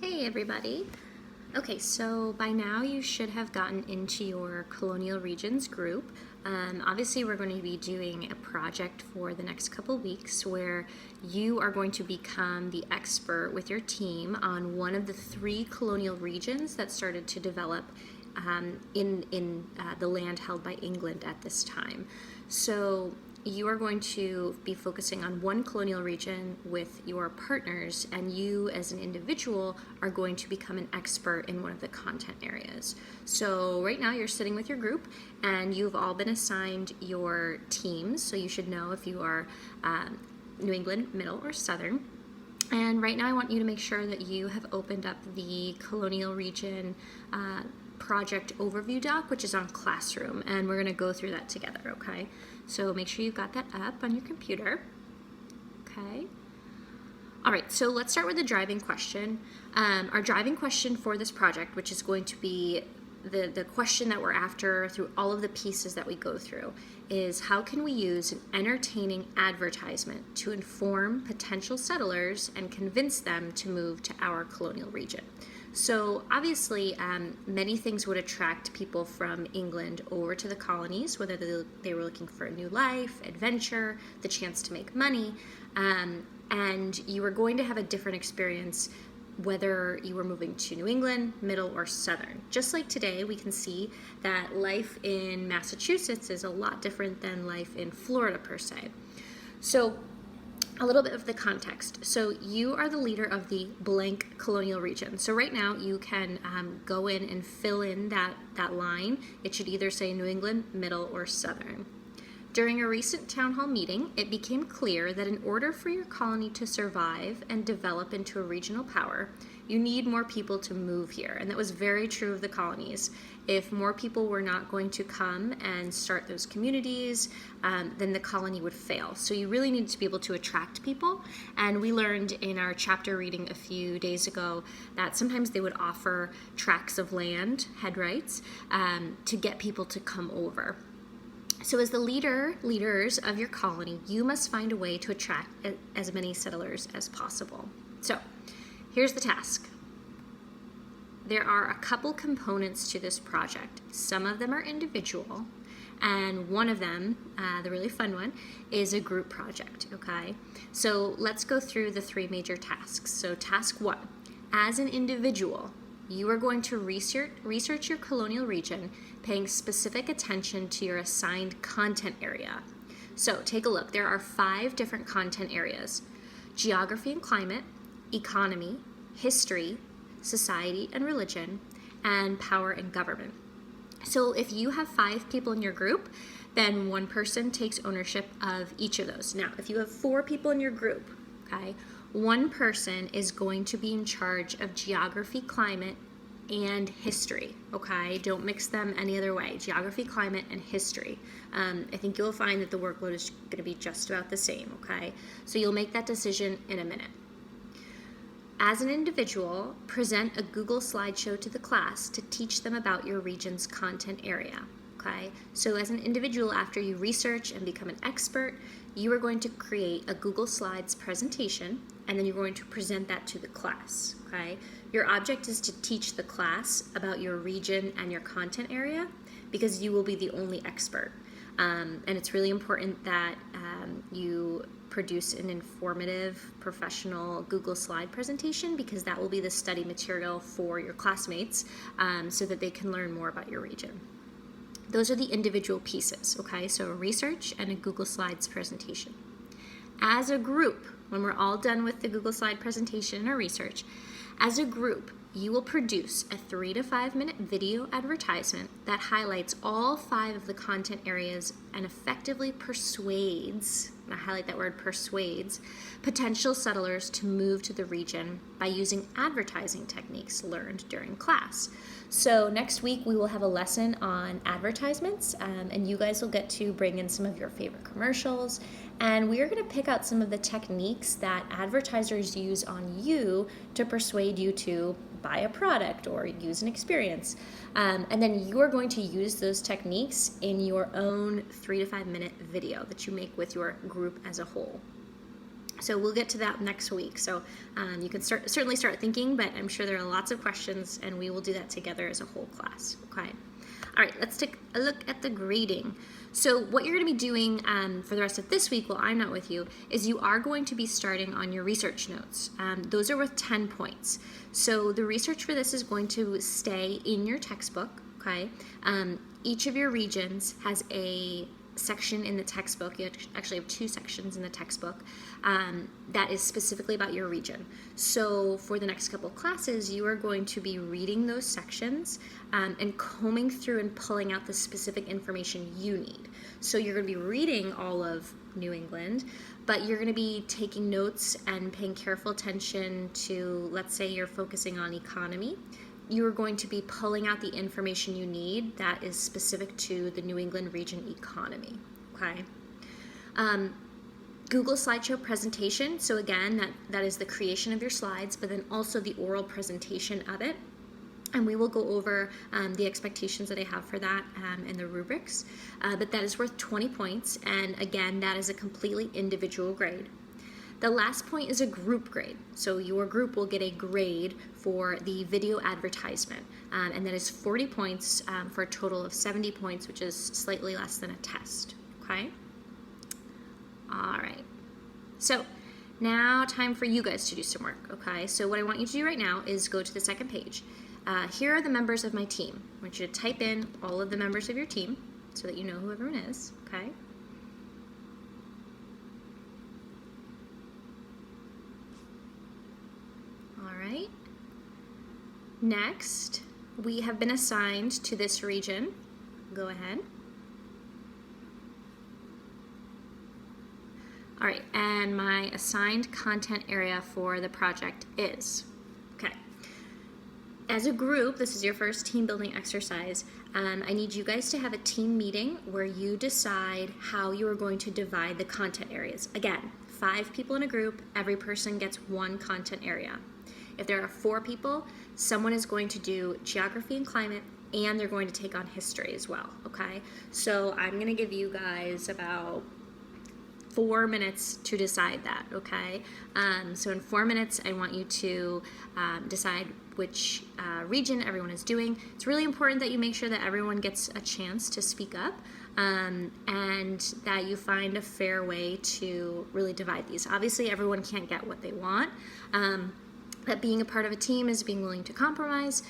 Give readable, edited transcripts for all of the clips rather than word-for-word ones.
Hey everybody. Okay, so by now you should have gotten into your Colonial Regions group. Obviously, we're going to be doing a project for the next couple weeks where you are going to become the expert with your team on one of the three colonial regions that started to develop in the land held by England at this time. So you are going to be focusing on one colonial region with your partners, and you as an individual are going to become an expert in one of the content areas. So right now you're sitting with your group and you've all been assigned your teams, so you should know if you are New England, Middle, or Southern. And right now I want you to make sure that you have opened up the colonial region project overview doc, which is on Classroom, and we're going to go through that together, okay? So make sure you've got that up on your computer, okay? All right, so let's start with the driving question. Our driving question for this project, which is going to be the question that we're after through all of the pieces that we go through, is how can we use an entertaining advertisement to inform potential settlers and convince them to move to our colonial region? So obviously, many things would attract people from England over to the colonies, whether they were looking for a new life, adventure, the chance to make money, and you were going to have a different experience whether you were moving to New England, Middle, or Southern. Just like today, we can see that life in Massachusetts is a lot different than life in Florida per se. So a little bit of the context. So you are the leader of the blank colonial region. So right now you can go in and fill in that line. It should either say New England, Middle, or Southern. During a recent town hall meeting, it became clear that in order for your colony to survive and develop into a regional power, you need more people to move here. And that was very true of the colonies. If more people were not going to come and start those communities, then the colony would fail. So you really need to be able to attract people. And we learned in our chapter reading a few days ago that sometimes they would offer tracts of land, head rights, to get people to come over. So as the leaders of your colony, you must find a way to attract as many settlers as possible. So here's the task. There are a couple components to this project. Some of them are individual, and one of them, the really fun one, is a group project, okay? So let's go through the three major tasks. So task one, as an individual, you are going to research your colonial region, paying specific attention to your assigned content area. So take a look. There are 5 different content areas: geography and climate, economy, history, society and religion, and power and government. So if you have 5 people in your group, then one person takes ownership of each of those. Now, if you have 4 people in your group, okay, one person is going to be in charge of geography, climate, and history, okay? Don't mix them any other way. Geography, climate, and history. I think you'll find that the workload is going to be just about the same, okay? So you'll make that decision in a minute. As an individual, present a Google slideshow to the class to teach them about your region's content area, okay? So as an individual, after you research and become an expert, you are going to create a Google Slides presentation, and then you're going to present that to the class, okay? Your object is to teach the class about your region and your content area because you will be the only expert. And it's really important that you produce an informative, professional Google slide presentation because that will be the study material for your classmates so that they can learn more about your region. Those are the individual pieces, okay? So research and a Google Slides presentation. As a group, when we're all done with the Google Slide presentation or research, as a group, you will produce a 3 to 5 minute video advertisement that highlights all 5 of the content areas and effectively persuades, and I highlight that word, persuades, potential settlers to move to the region by using advertising techniques learned during class. So next week we will have a lesson on advertisements, and you guys will get to bring in some of your favorite commercials, and we are going to pick out some of the techniques that advertisers use on you to persuade you to buy a product or use an experience. And then you are going to use those techniques in your own 3 to 5 minute video that you make with your group as a whole. So we'll get to that next week. So you can certainly start thinking, but I'm sure there are lots of questions, and we will do that together as a whole class. Okay. All right, let's take a look at the grading. So what you're going to be doing for the rest of this week while I'm not with you is you are going to be starting on your research notes. Those are worth 10 points. So the research for this is going to stay in your textbook, okay? Each of your regions has a section in the textbook. You actually have 2 sections in the textbook that is specifically about your region. So for the next couple of classes, you are going to be reading those sections and combing through and pulling out the specific information you need. So you're going to be reading all of New England, but you're going to be taking notes and paying careful attention to, let's say you're focusing on economy. You are going to be pulling out the information you need that is specific to the New England region economy, okay? Google Slideshow presentation, so again, that is the creation of your slides, but then also the oral presentation of it. And we will go over the expectations that I have for that and the rubrics, but that is worth 20 points, and again, that is a completely individual grade. The last point is a group grade. So your group will get a grade for the video advertisement, and that is 40 points for a total of 70 points, which is slightly less than a test, okay? All right, so now time for you guys to do some work, okay? So what I want you to do right now is go to the second page. Here are the members of my team. I want you to type in all of the members of your team so that you know who everyone is, okay? Right. Next, we have been assigned to this region. Go ahead. All right, and my assigned content area for the project is, okay. As a group, this is your first team building exercise. I need you guys to have a team meeting where you decide how you are going to divide the content areas. Again, 5 people in a group, every person gets 1 content area. If there are 4 people, someone is going to do geography and climate, and they're going to take on history as well, okay? So I'm going to give you guys about 4 minutes to decide that, okay? So in 4 minutes, I want you to decide which region everyone is doing. It's really important that you make sure that everyone gets a chance to speak up, and that you find a fair way to really divide these. Obviously, everyone can't get what they want, but being a part of a team is being willing to compromise.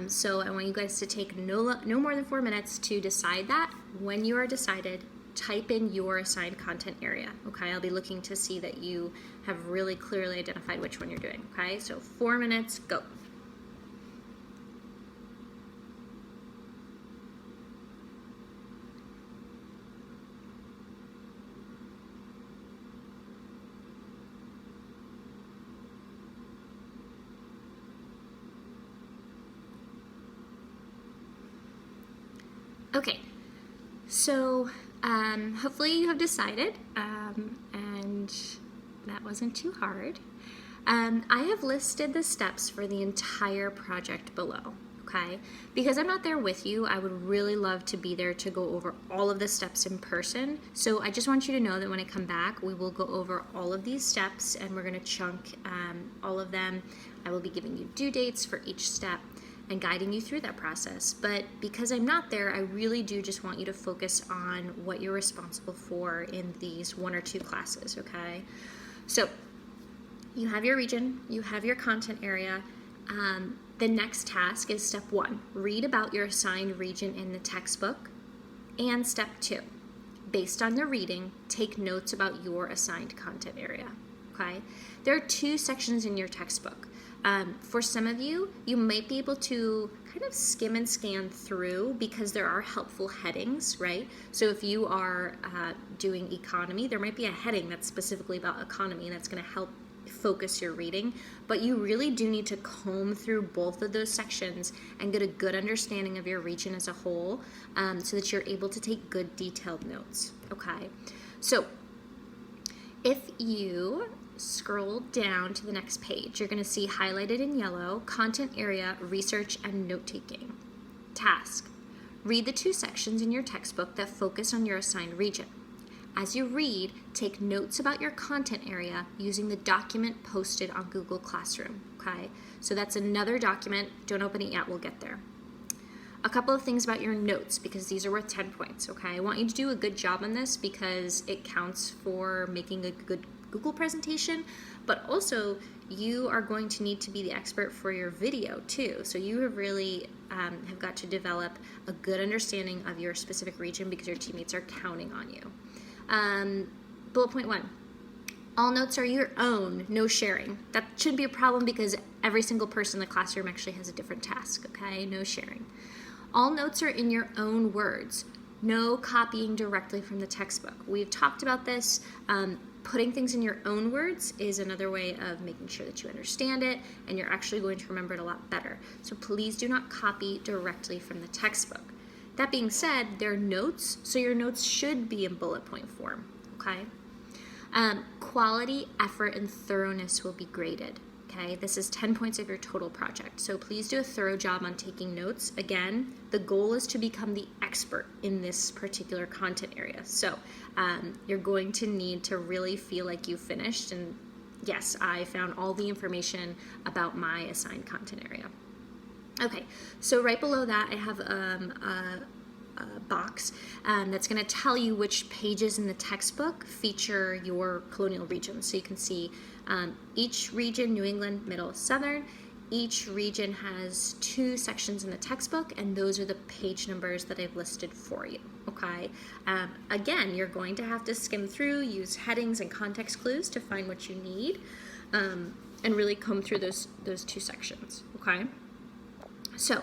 So I want you guys to take no more than 4 minutes to decide that. When you are decided, type in your assigned content area, okay? I'll be looking to see that you have really clearly identified which one you're doing, okay? So 4 minutes, go. Okay, so hopefully you have decided, and that wasn't too hard. I have listed the steps for the entire project below, okay? Because I'm not there with you, I would really love to be there to go over all of the steps in person. So I just want you to know that when I come back, we will go over all of these steps, and we're gonna chunk all of them. I will be giving you due dates for each step and guiding you through that process. But because I'm not there, I really do just want you to focus on what you're responsible for in these 1 or 2 classes, okay? So you have your region, you have your content area. The next task is step 1, read about your assigned region in the textbook. And step 2, based on the reading, take notes about your assigned content area, okay? There are 2 sections in your textbook. For some of you, you might be able to kind of skim and scan through because there are helpful headings, right? So if you are doing economy, there might be a heading that's specifically about economy, and that's going to help focus your reading. But you really do need to comb through both of those sections and get a good understanding of your region as a whole, so that you're able to take good detailed notes, okay? So if you scroll down to the next page, you're going to see highlighted in yellow, content area, research, and note-taking. Task: read the 2 sections in your textbook that focus on your assigned region. as you read, take notes about your content area using the document posted on Google Classroom, okay? So that's another document. Don't open it yet, we'll get there. A couple of things about your notes, because these are worth 10 points, okay? I want you to do a good job on this because it counts for making a good Google presentation, but also you are going to need to be the expert for your video too. So you have really have got to develop a good understanding of your specific region because your teammates are counting on you. Bullet point 1. All notes are your own, no sharing. That shouldn't be a problem because every single person in the classroom actually has a different task, okay? No sharing. All notes are in your own words. No copying directly from the textbook. We've talked about this. Putting things in your own words is another way of making sure that you understand it and you're actually going to remember it a lot better. So please do not copy directly from the textbook. That being said, they're notes, so your notes should be in bullet point form, okay? Quality, effort, and thoroughness will be graded. Okay, this is 10 points of your total project. So please do a thorough job on taking notes. Again, the goal is to become the expert in this particular content area. So you're going to need to really feel like you finished. And yes, I found all the information about my assigned content area. Okay, so right below that, I have a box that's going to tell you which pages in the textbook feature your colonial region. So you can see each region, New England, Middle, Southern, each region has 2 sections in the textbook, and those are the page numbers that I've listed for you, okay? Again, you're going to have to skim through, use headings and context clues to find what you need, and really comb through those 2 sections, okay? So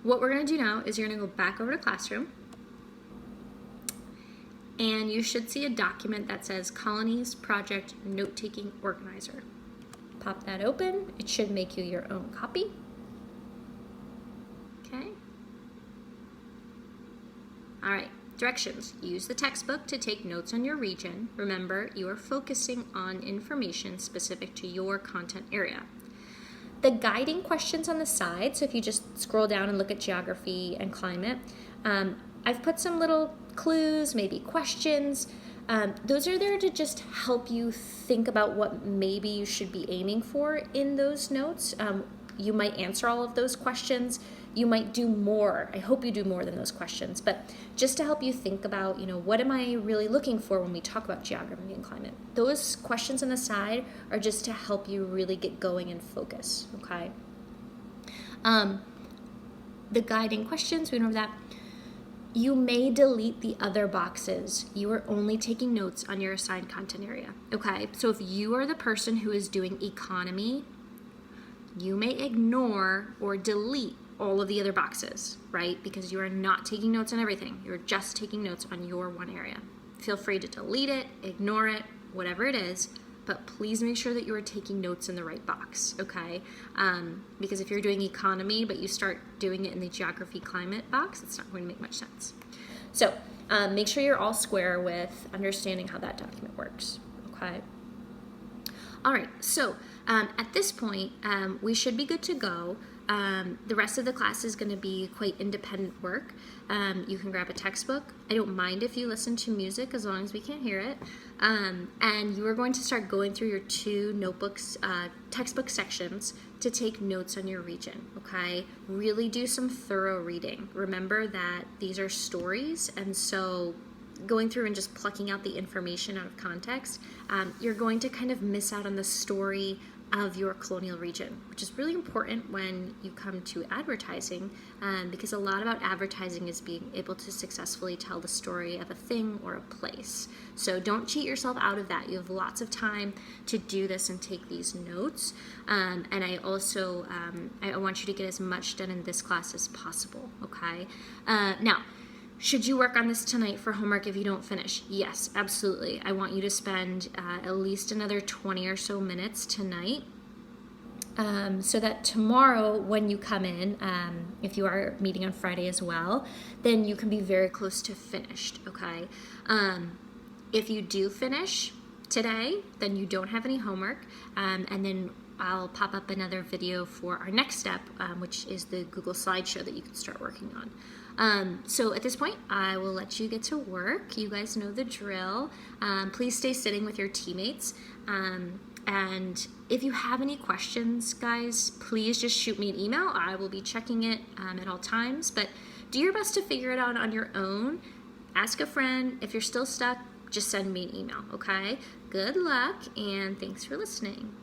what we're going to do now is you're going to go back over to Classroom, and you should see a document that says Colonies Project Note-Taking Organizer. Pop that open. It should make you your own copy. Okay. All right, directions. Use the textbook to take notes on your region. Remember, you are focusing on information specific to your content area. The guiding questions on the side, so if you just scroll down and look at geography and climate, I've put some little clues, maybe questions. Those are there to just help you think about what maybe you should be aiming for in those notes. You might answer all of those questions. You might do more. I hope you do more than those questions, but just to help you think about, what am I really looking for when we talk about geography and climate? Those questions on the side are just to help you really get going and focus, okay? The guiding questions, we know that. You may delete the other boxes. You are only taking notes on your assigned content area, okay? So if you are the person who is doing economy, you may ignore or delete all of the other boxes, right? Because you are not taking notes on everything. You're just taking notes on your one area. Feel free to delete it, ignore it, whatever it is, but please make sure that you are taking notes in the right box, okay? Because if you're doing economy, but you start doing it in the geography climate box, it's not going to make much sense. So make sure you're all square with understanding how that document works, okay? All right, so at this point, we should be good to go. The rest of the class is going to be quite independent work. You can grab a textbook. I don't mind if you listen to music as long as we can't hear it. And you are going to start going through your 2 notebooks, textbook sections to take notes on your region, okay? Really do some thorough reading. Remember that these are stories, and so going through and just plucking out the information out of context, you're going to kind of miss out on the story of your colonial region, which is really important when you come to advertising, because a lot about advertising is being able to successfully tell the story of a thing or a place. So don't cheat yourself out of that. You have lots of time to do this and take these notes. And I also, I want you to get as much done in this class as possible, okay? Now, should you work on this tonight for homework if you don't finish? Yes, absolutely. I want you to spend at least another 20 or so minutes tonight, so that tomorrow when you come in, if you are meeting on Friday as well, then you can be very close to finished, okay? If you do finish today, then you don't have any homework, and then I'll pop up another video for our next step, which is the Google slideshow that you can start working on. So at this point, I will let you get to work. You guys know the drill. Please stay sitting with your teammates. And if you have any questions, guys, please just shoot me an email. I will be checking it at all times. But do your best to figure it out on your own. Ask a friend. If you're still stuck, just send me an email, okay? Good luck, and thanks for listening.